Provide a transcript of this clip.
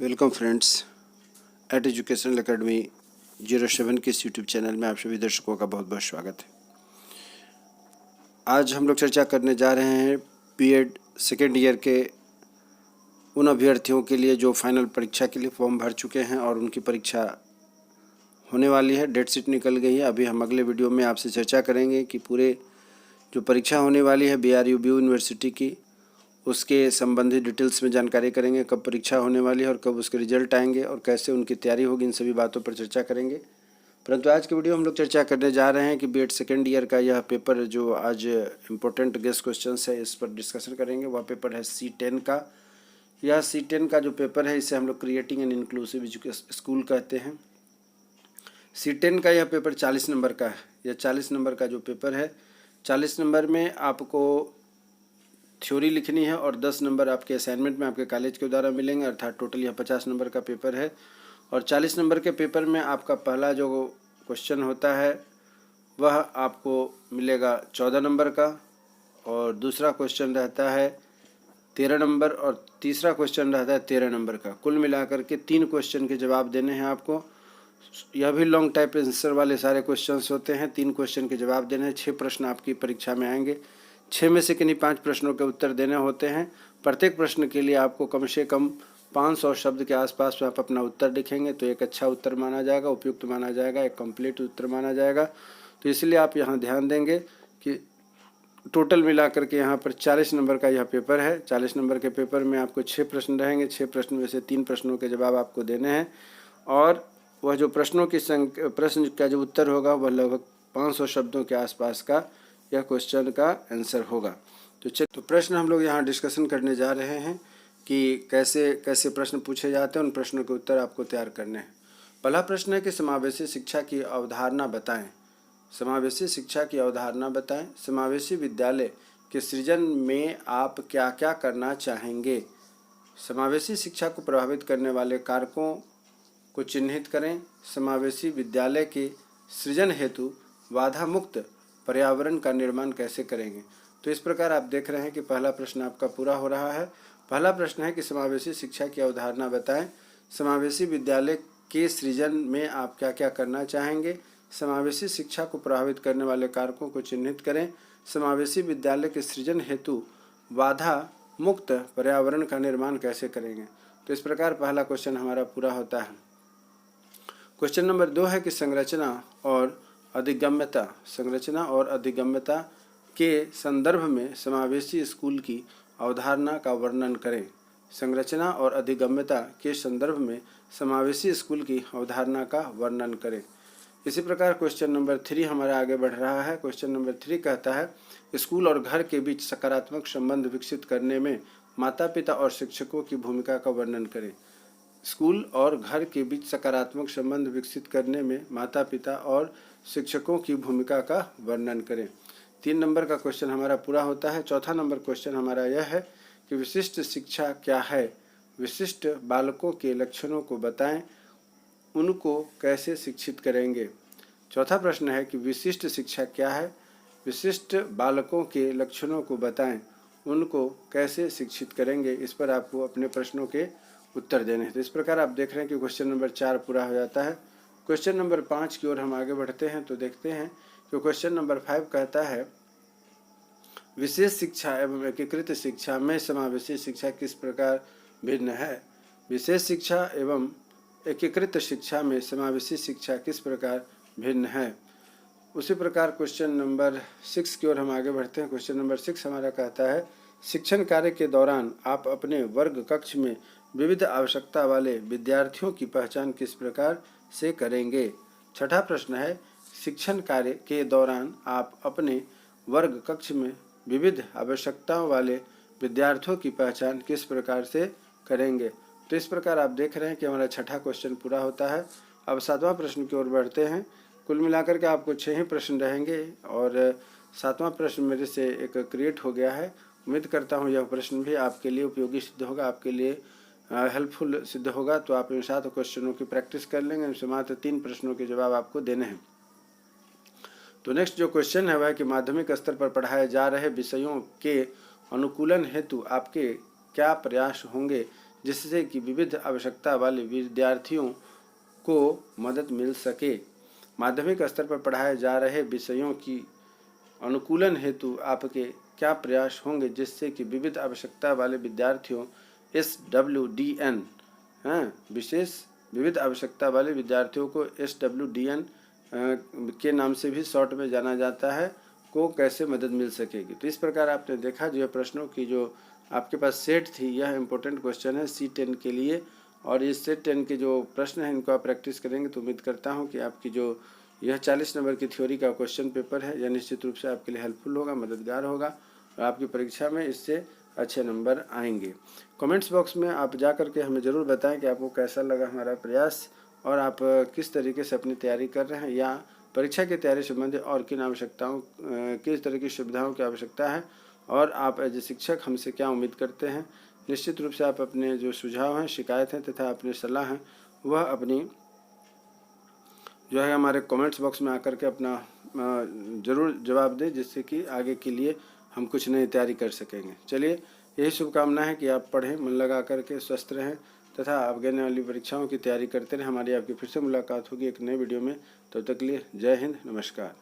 Welcome friends at educational academy 07 के इस YouTube channel में आप सभी दर्शकों का बहुत बहुत स्वागत है। आज हम लोग चर्चा करने जा रहे हैं बीएड सेकेंड ईयर के उन अभ्यर्थियों के लिए जो फाइनल परीक्षा के लिए फॉर्म भर चुके हैं और उनकी परीक्षा होने वाली है। डेट शीट निकल गई है। अभी हम अगले वीडियो में आपसे चर्चा करेंगे कि पूरे जो परीक्षा होने वाली है BRUB यूनिवर्सिटी की, उसके संबंधित डिटेल्स में जानकारी करेंगे, कब परीक्षा होने वाली है और कब उसके रिजल्ट आएंगे और कैसे उनकी तैयारी होगी, इन सभी बातों पर चर्चा करेंगे। परंतु आज के वीडियो हम लोग चर्चा करने जा रहे हैं कि बीएड सेकेंड ईयर का यह पेपर जो आज इम्पोर्टेंट गेस्ट क्वेश्चंस है, इस पर डिस्कशन करेंगे। वह पेपर है C10 का। यह C10 का जो पेपर है इसे हम लोग क्रिएटिंग एन इंक्लूसिव स्कूल कहते हैं। C10 का यह पेपर 40 नंबर का है। यह 40 नंबर का जो पेपर है, 40 नंबर में आपको थ्योरी लिखनी है और 10 नंबर आपके असाइनमेंट में आपके कॉलेज के द्वारा मिलेंगे, अर्थात टोटल यह 50 नंबर का पेपर है। और 40 नंबर के पेपर में आपका पहला जो क्वेश्चन होता है वह आपको मिलेगा 14 नंबर का, और दूसरा क्वेश्चन रहता है 13 नंबर, और तीसरा क्वेश्चन रहता है 13 नंबर का। कुल मिलाकर के 3 क्वेश्चन के जवाब देने हैं आपको। यह भी लॉन्ग टाइप आंसर वाले सारे क्वेश्चंस होते हैं। 3 क्वेश्चन के जवाब देने हैं। 6 प्रश्न आपकी परीक्षा में आएंगे। 6 में से किन्हीं 5 प्रश्नों के उत्तर देने होते हैं। प्रत्येक प्रश्न के लिए आपको कम से कम 500 शब्द के आसपास में आप अपना उत्तर लिखेंगे तो एक अच्छा उत्तर माना जाएगा, उपयुक्त माना जाएगा, एक कंप्लीट उत्तर माना जाएगा। तो इसलिए आप यहाँ ध्यान देंगे कि टोटल मिलाकर के यहाँ पर 40 नंबर का यह पेपर है। 40 नंबर के पेपर में आपको 6 प्रश्न रहेंगे। 6 प्रश्न में से 3 प्रश्नों के जवाब आपको देने हैं, और वह जो प्रश्नों की प्रश्न का जो उत्तर होगा वह लगभग 500 शब्दों के आसपास का यह क्वेश्चन का आंसर होगा। तो प्रश्न हम लोग यहाँ डिस्कशन करने जा रहे हैं कि कैसे कैसे प्रश्न पूछे जाते हैं, उन प्रश्नों के उत्तर आपको तैयार करने हैं। पहला प्रश्न है कि समावेशी शिक्षा की अवधारणा बताएं। समावेशी शिक्षा की अवधारणा बताएं। समावेशी विद्यालय के सृजन में आप क्या क्या करना चाहेंगे। समावेशी शिक्षा को प्रभावित करने वाले कारकों को चिन्हित करें। समावेशी विद्यालय के सृजन हेतु बाधा मुक्त पर्यावरण का निर्माण कैसे करेंगे। तो इस प्रकार आप देख रहे हैं कि पहला प्रश्न आपका पूरा हो रहा है। पहला प्रश्न है कि समावेशी शिक्षा की अवधारणा बताएं। समावेशी विद्यालय के सृजन में आप क्या क्या करना चाहेंगे। समावेशी शिक्षा को प्रभावित करने वाले कारकों को चिन्हित करें। समावेशी विद्यालय के सृजन हेतु बाधा मुक्त पर्यावरण का निर्माण कैसे करेंगे। तो इस प्रकार पहला क्वेश्चन हमारा पूरा होता है। क्वेश्चन नंबर 2 है कि संरचना और अधिगम्यता के संदर्भ में समावेशी स्कूल की अवधारणा का वर्णन करें। संरचना और अधिगम्यता के संदर्भ में समावेशी स्कूल की अवधारणा का वर्णन करें। इसी प्रकार क्वेश्चन नंबर 3 हमारा आगे बढ़ रहा है। क्वेश्चन नंबर 3 कहता है स्कूल और घर के बीच सकारात्मक संबंध विकसित करने में माता पिता और शिक्षकों की भूमिका का वर्णन करें। स्कूल और घर के बीच सकारात्मक संबंध विकसित करने में माता पिता और शिक्षकों की भूमिका का वर्णन करें। 3 नंबर का क्वेश्चन हमारा पूरा होता है। चौथा नंबर क्वेश्चन हमारा यह है कि विशिष्ट शिक्षा क्या है। विशिष्ट बालकों के लक्षणों को बताएं, उनको कैसे शिक्षित करेंगे। चौथा प्रश्न है कि विशिष्ट शिक्षा क्या है। विशिष्ट बालकों के लक्षणों को बताएं, उनको कैसे शिक्षित करेंगे। इस पर आपको अपने प्रश्नों के उत्तर देने हैं। तो इस प्रकार आप देख रहे हैं कि क्वेश्चन नंबर 4 पूरा हो जाता है। क्वेश्चन नंबर 5 की ओर हम आगे बढ़ते हैं तो देखते हैं कि क्वेश्चन नंबर 5 कहता है विशेष शिक्षा एवं एकीकृत शिक्षा में समावेशी शिक्षा किस प्रकार भिन्न है। विशेष शिक्षा एवं एकीकृत शिक्षा में समावेशी शिक्षा किस प्रकार भिन्न है। उसी प्रकार क्वेश्चन नंबर 6 की ओर हम आगे बढ़ते हैं। क्वेश्चन नंबर 6 हमारा कहता है शिक्षण कार्य के दौरान आप अपने वर्ग कक्ष में विविध आवश्यकता वाले विद्यार्थियों की पहचान किस प्रकार से करेंगे। छठा प्रश्न है शिक्षण कार्य के दौरान आप अपने वर्ग कक्ष में विविध आवश्यकताओं वाले विद्यार्थियों की पहचान किस प्रकार से करेंगे। तो इस प्रकार आप देख रहे हैं कि हमारा छठा क्वेश्चन पूरा होता है। अब 7वां प्रश्न की ओर बढ़ते हैं। कुल मिलाकर के आपको 6 ही प्रश्न रहेंगे और 7वां प्रश्न मेरे से एक क्रिएट हो गया है। उम्मीद करता हूँ यह प्रश्न भी आपके लिए उपयोगी सिद्ध होगा, आपके लिए हेल्पफुल सिद्ध होगा। तो आप इन 7 क्वेश्चनों की प्रैक्टिस कर लेंगे। इनसे मात्र 3 प्रश्नों के जवाब आपको देने हैं। तो नेक्स्ट जो क्वेश्चन है वह कि माध्यमिक स्तर पर पढ़ाए जा रहे विषयों के अनुकूलन हेतु आपके क्या प्रयास होंगे जिससे कि विविध आवश्यकता वाले विद्यार्थियों को मदद मिल सके। माध्यमिक स्तर पर पढ़ाए जा रहे विषयों की अनुकूलन हेतु आपके क्या प्रयास होंगे जिससे कि विविध आवश्यकता वाले विद्यार्थियों SWDN विशेष विविध आवश्यकता वाले विद्यार्थियों को SWDN के नाम से भी शॉर्ट में जाना जाता है को कैसे मदद मिल सकेगी। तो इस प्रकार आपने देखा जो प्रश्नों की जो आपके पास सेट थी, यह इम्पोर्टेंट क्वेश्चन है C10 के लिए। और इस सेट 10 के जो प्रश्न हैं इनको आप प्रैक्टिस करेंगे तो उम्मीद करता हूं कि आपकी जो यह 40 नंबर की थ्योरी का क्वेश्चन पेपर है यह निश्चित रूप से आपके लिए हेल्पफुल होगा, मददगार होगा और आपकी परीक्षा में इससे अच्छे नंबर आएंगे। कमेंट्स बॉक्स में आप जा करके हमें ज़रूर बताएं कि आपको कैसा लगा हमारा प्रयास और आप किस तरीके से अपनी तैयारी कर रहे हैं या परीक्षा की तैयारी संबंधी और किन आवश्यकताओं किस तरह की सुविधाओं की आवश्यकता है और आप एज ए शिक्षक हमसे क्या उम्मीद करते हैं। निश्चित रूप से आप अपने जो सुझाव हैं, शिकायत हैं तथा अपनी सलाह हैं वह अपनी जो है हमारे कमेंट्स बॉक्स में आकर के अपना ज़रूर जवाब दें, जिससे कि आगे के लिए हम कुछ नई तैयारी कर सकेंगे। चलिए, यही शुभकामना है कि आप पढ़ें, मन लगा करके, स्वस्थ रहें तथा आगे आने वाली परीक्षाओं की तैयारी करते रहें। हमारी आपकी फिर से मुलाकात होगी एक नए वीडियो में। तब तक के लिए जय हिंद, नमस्कार।